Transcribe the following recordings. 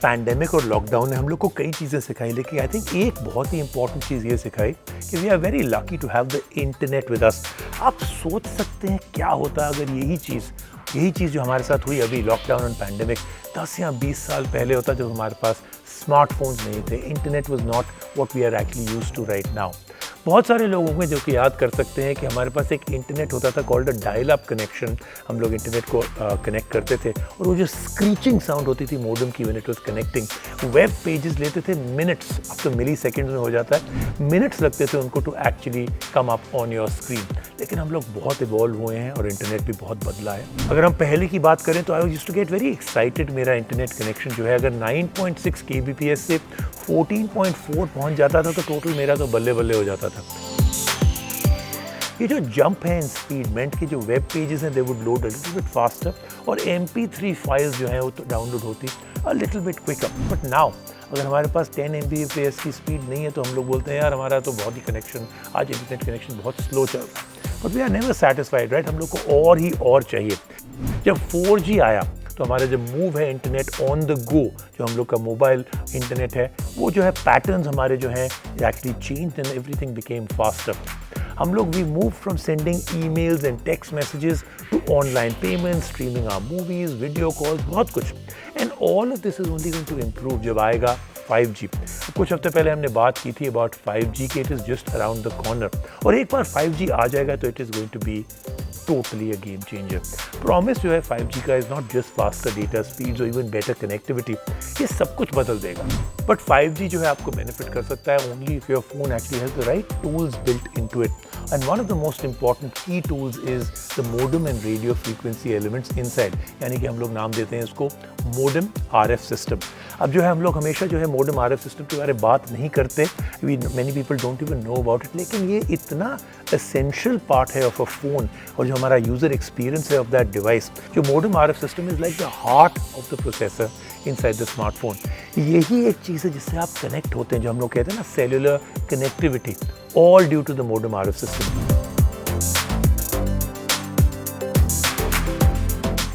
Pandemic और lockdown ने हम लोग को कई चीज़ें सिखाई, लेकिन आई थिंक एक बहुत ही इंपॉर्टेंट चीज़ ये सिखाई कि we are very lucky to have the internet with us. आप सोच सकते हैं क्या होता अगर यही चीज़ जो हमारे साथ हुई अभी लॉकडाउन और पैंडेमिक 10 या 20 साल पहले होता, जब हमारे पास स्मार्टफोन्स नहीं थे, internet was not what we are actually used to right now. बहुत सारे लोग होंगे जो कि याद कर सकते हैं कि हमारे पास एक इंटरनेट होता था called a dial up connection. हम लोग इंटरनेट को कनेक्ट करते थे और वो जो स्क्रीचिंग साउंड होती थी मॉडेम की when it was connecting, web pages लेते थे मिनट्स, अब तो मिली सेकेंड्स में हो जाता है, मिनट्स लगते थे उनको to actually come up on your screen. लेकिन हम लोग बहुत इवॉल्व हुए हैं और इंटरनेट भी बहुत बदला है। अगर हम पहले की बात करें तो I used to get very excited. मेरा इंटरनेट कनेक्शन जो है अगर 9.6 kbps से 14.4 पहुंच जाता था तो टोटल मेरा तो बल्ले बल्ले हो जाता था। ये जो जंप है इन स्पीड मेंट कि जो वेब पेजेस हैं they would load a little bit faster और MP3 फाइल्स जो हैं वो तो डाउनलोड होती a little bit quicker. But now अगर हमारे पास 10 Mbps की स्पीड नहीं है तो हम लोग बोलते हैं यार हमारा तो बहुत ही कनेक्शन, आज इंटरनेट कनेक्शन बहुत स्लो चल रहा है। But we are never satisfied, right? हम लोग को और ही और चाहिए। जब 4G आया तो हमारा जो मूव है इंटरनेट ऑन द गो, जो हम लोग का मोबाइल इंटरनेट है, वो जो है पैटर्न्स हमारे जो हैं actually change and everything became faster. हम लोग we move from sending emails and text messages to online payments, streaming our movies, video calls, बहुत कुछ। And all of this is only going to improve जब आएगा 5G। कुछ हफ्ते पहले हमने बात की थी अबाउट 5G के it is just around the corner, और एक बार 5G आ जाएगा तो it is going to be totally a game changer. Promise जो है 5G का is not just faster data speeds और इवन बेटर कनेक्टिविटी, ये सब कुछ बदल देगा। बट 5G जो है आपको बेनिफिट कर सकता है only if your phone actually has the right tools built into it. And one of the most important key tools is the modem and radio frequency elements inside, यानी कि हम लोग नाम देते हैं इसको modem RF system। अब जो है हम लोग हमेशा जो है modem RF system के बारे में बात नहीं करते, many people don't even know about it, लेकिन ये इतना essential part है of a phone और जो हमारा user experience है of that device। जो modem RF system is like the heart of the processor inside the smartphone। यही एक चीज़ है जिससे आप कनेक्ट होते हैं, जो हम लोग कहते हैं ना cellular connectivity, all due to the modem RF system।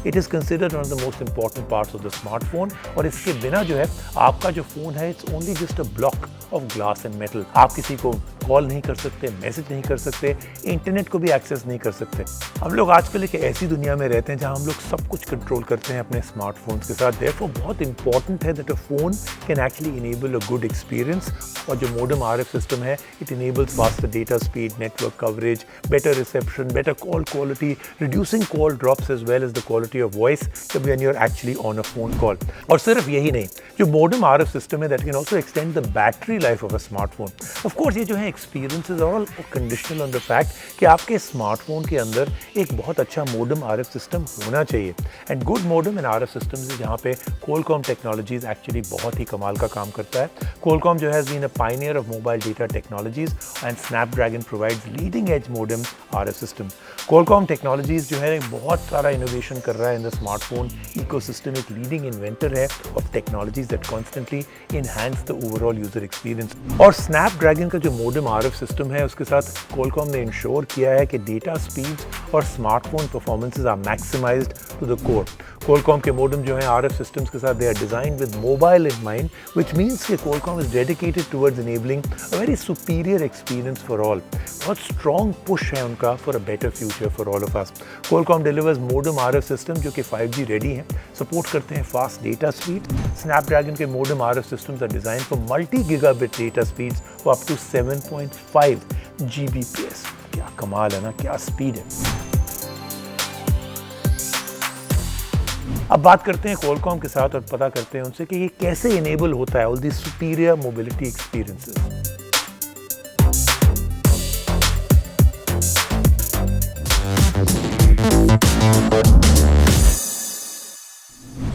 It is considered one of the most important parts of the smartphone, और इसके बिना जो है आपका जो फ़ोन है it's only just a block of glass and metal। आप किसी को कॉल नहीं कर सकते, मैसेज नहीं कर सकते, इंटरनेट को भी एक्सेस नहीं कर सकते। हम लोग आजकल एक ऐसी दुनिया में रहते हैं जहां हम लोग सब कुछ कंट्रोल करते हैं अपने स्मार्टफोन्स के साथ। देयरफॉर बहुत इंपॉर्टेंट है that a phone can actually enable a good experience, और जो मोडेम RF सिस्टम है it enables faster data speed, network coverage, better reception, better call quality, reducing call drops as well as the quality of voice when you are actually on a phone call. और सिर्फ यही नहीं, जो modem RF system है that can also extend the battery life of a smartphone. Of course ये जो है experiences are all conditional on the fact कि आपके स्मार्टफोन के अंदर एक बहुत अच्छा मोडेम RF सिस्टम होना चाहिए। And good modem and RF systems है जहाँ पे Qualcomm टेक्नोलॉजीज एक्चुअली बहुत ही कमाल का काम करता है। Qualcomm जो has been a pioneer of mobile data technologies and Snapdragon provides leading edge modem RF system. Qualcomm technologies जो है बहुत सारा इनोवेशन कर रहा है इन द स्मार्टफोन इकोसिस्टम, एक लीडिंग इन्वेंटर है of technologies that constantly enhance the overall user experience. और स्नैपड्रैगन का जो मोडेम RF सिस्टम है उसके साथ Qualcomm ने इंश्योर किया है कि डेटा स्पीड्स और smartphone performances are maximised to the core. Qualcomm के मोडेम जो हैं RF सिस्टम्स के साथ they are designed with mobile in mind, which means कि Qualcomm is dedicated towards enabling a very superior experience for all. बहुत strong push है उनका for a better future for all of us. Qualcomm delivers modem RF system जो कि 5G ready हैं, support करते हैं fast data speed. Snapdragon के modem RF systems are design for multi gigabit data speeds for up to 7.5 Gbps। क्या कमाल है ना, क्या स्पीड है। अब बात करते हैं Qualcomm के साथ और पता करते हैं उनसे कि ये कैसे इनेबल होता है all the superior mobility experiences.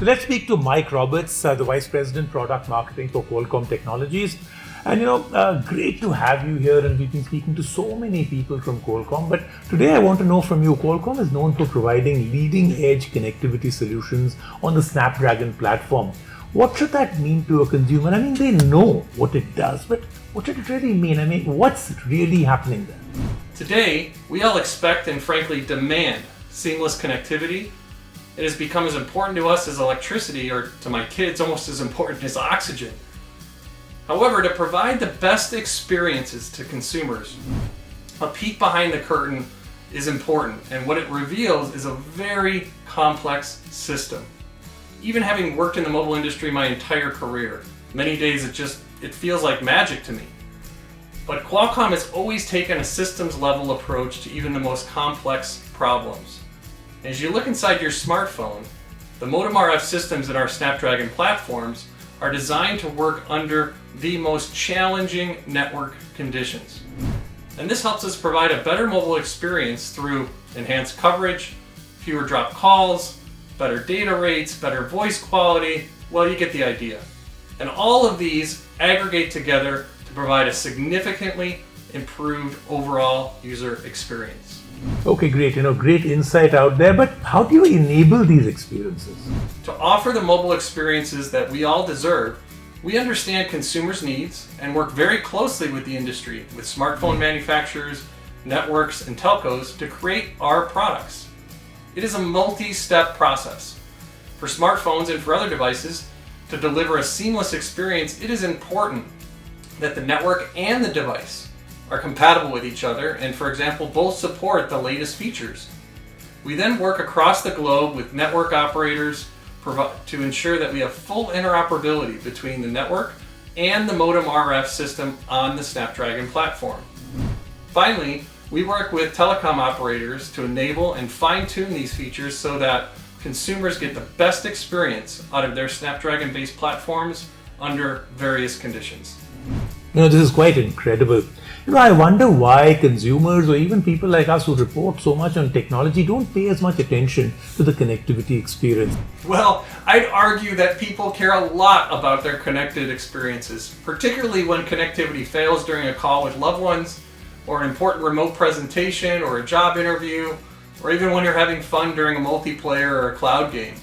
So let's speak to Mike Roberts, the Vice President Product Marketing for Qualcomm Technologies. And great to have you here, and we've been speaking to so many people from Qualcomm. But today I want to know from you, Qualcomm is known for providing leading edge connectivity solutions on the Snapdragon platform. What should that mean to a consumer? I mean, they know what it does, but what should it really mean? I mean, what's really happening there? Today, we all expect and frankly demand seamless connectivity It has become as important to us as electricity, or to my kids, almost as important as oxygen. However, to provide the best experiences to consumers, a peek behind the curtain is important, and what it reveals is a very complex system. Even having worked in the mobile industry my entire career, many days it feels like magic to me. But Qualcomm has always taken a systems level approach to even the most complex problems. As you look inside your smartphone, the modem RF systems in our Snapdragon platforms are designed to work under the most challenging network conditions. And this helps us provide a better mobile experience through enhanced coverage, fewer drop calls, better data rates, better voice quality. Well, you get the idea. And all of these aggregate together to provide a significantly improved overall user experience. Okay, great. Great insight out there. But how do you enable these experiences? To offer the mobile experiences that we all deserve, we understand consumers' needs and work very closely with the industry, with smartphone manufacturers, networks, and telcos to create our products. It is a multi-step process. For smartphones and for other devices, to deliver a seamless experience, it is important that the network and the device are compatible with each other and, for example, both support the latest features. We then work across the globe with network operators to ensure that we have full interoperability between the network and the modem RF system on the Snapdragon platform. Finally, we work with telecom operators to enable and fine-tune these features so that consumers get the best experience out of their Snapdragon-based platforms under various conditions. This is quite incredible. I wonder why consumers or even people like us who report so much on technology don't pay as much attention to the connectivity experience. Well, I'd argue that people care a lot about their connected experiences, particularly when connectivity fails during a call with loved ones, or an important remote presentation, or a job interview, or even when you're having fun during a multiplayer or a cloud game.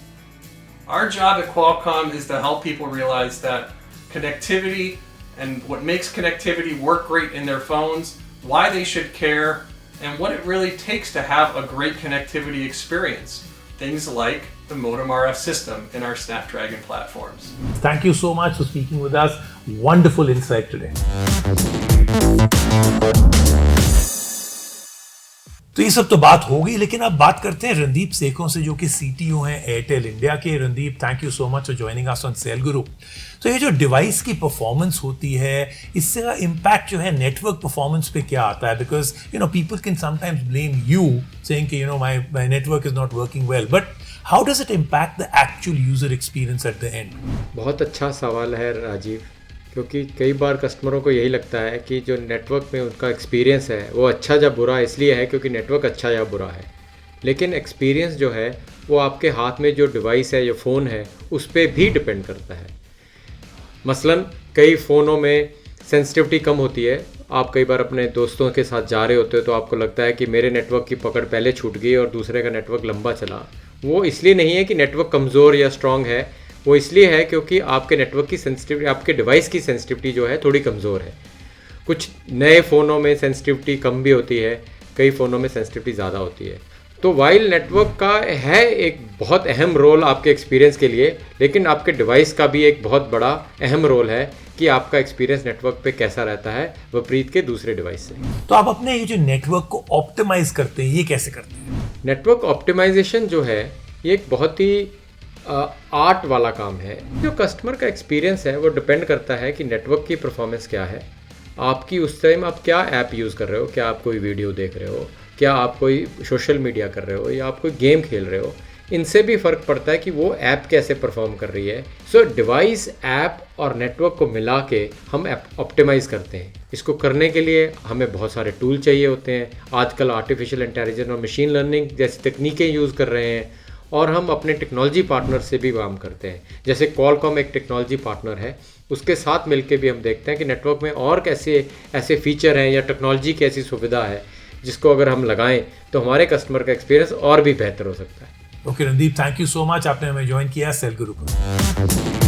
Our job at Qualcomm is to help people realize that connectivity and what makes connectivity work great in their phones, why they should care, and what it really takes to have a great connectivity experience. Things like the modem RF system in our Snapdragon platforms. Thank you so much for speaking with us. Wonderful insight today. तो ये सब तो बात हो गई, लेकिन अब बात करते हैं रणदीप सेखों से, जो कि सीटीओ हैं एयरटेल इंडिया के। Randeep, thank you so much for joining us on sale गुरु। तो ये जो डिवाइस की परफॉर्मेंस होती है, इससे का इम्पैक्ट जो है नेटवर्क परफॉर्मेंस पे क्या आता है? Because people can sometimes blame you saying कि my network is not working well, but how does it impact the actual user experience at the end? बहुत अच्छा सवाल है राजीव, क्योंकि कई बार कस्टमरों को यही लगता है कि जो नेटवर्क में उनका एक्सपीरियंस है वो अच्छा या बुरा इसलिए है क्योंकि नेटवर्क अच्छा या बुरा है। लेकिन एक्सपीरियंस जो है वो आपके हाथ में जो डिवाइस है या फ़ोन है उस पर भी डिपेंड करता है। मसलन कई फ़ोनों में सेंसिटिविटी कम होती है। आप कई बार अपने दोस्तों के साथ जा रहे होते हो तो आपको लगता है कि मेरे नेटवर्क की पकड़ पहले छूट गई और दूसरे का नेटवर्क लंबा चला। वो इसलिए नहीं है कि नेटवर्क कमज़ोर या स्ट्रॉन्ग है, वो इसलिए है क्योंकि आपके नेटवर्क की सेंसिटिविटी, आपके डिवाइस की सेंसिटिविटी जो है थोड़ी कमज़ोर है। कुछ नए फ़ोनों में सेंसिटिविटी कम भी होती है, कई फ़ोनों में सेंसिटिविटी ज़्यादा होती है। तो वाइल नेटवर्क का है एक बहुत अहम रोल आपके एक्सपीरियंस के लिए, लेकिन आपके डिवाइस का भी एक बहुत बड़ा अहम रोल है कि आपका एक्सपीरियंस नेटवर्क पे कैसा रहता है विपरीत के दूसरे डिवाइस से। तो आप अपने ये जो नेटवर्क को ऑप्टिमाइज करते हैं, ये कैसे करते हैं? नेटवर्क ऑप्टिमाइजेशन जो है ये एक बहुत ही आर्ट वाला काम है। जो कस्टमर का एक्सपीरियंस है वो डिपेंड करता है कि नेटवर्क की परफॉर्मेंस क्या है, आपकी उस टाइम आप क्या ऐप यूज़ कर रहे हो, क्या आप कोई वीडियो देख रहे हो, क्या आप कोई सोशल मीडिया कर रहे हो या आप कोई गेम खेल रहे हो, इनसे भी फ़र्क पड़ता है कि वो ऐप कैसे परफॉर्म कर रही है। सो डिवाइस, ऐप और नेटवर्क को मिला के हम ऐप ऑप्टिमाइज़ करते हैं। इसको करने के लिए हमें बहुत सारे टूल चाहिए होते हैं। आजकल आर्टिफिशियल इंटेलिजेंस और मशीन लर्निंग जैसी तकनीकें यूज़ कर रहे हैं और हम अपने टेक्नोलॉजी पार्टनर से भी काम करते हैं। जैसे क्वालकॉम एक टेक्नोलॉजी पार्टनर है, उसके साथ मिलके भी हम देखते हैं कि नेटवर्क में और कैसे ऐसे फीचर हैं या टेक्नोलॉजी की ऐसी सुविधा है जिसको अगर हम लगाएं तो हमारे कस्टमर का एक्सपीरियंस और भी बेहतर हो सकता है। Okay Randeep, thank you so much, आपने हमें ज्वाइन किया सेल गुरु पर।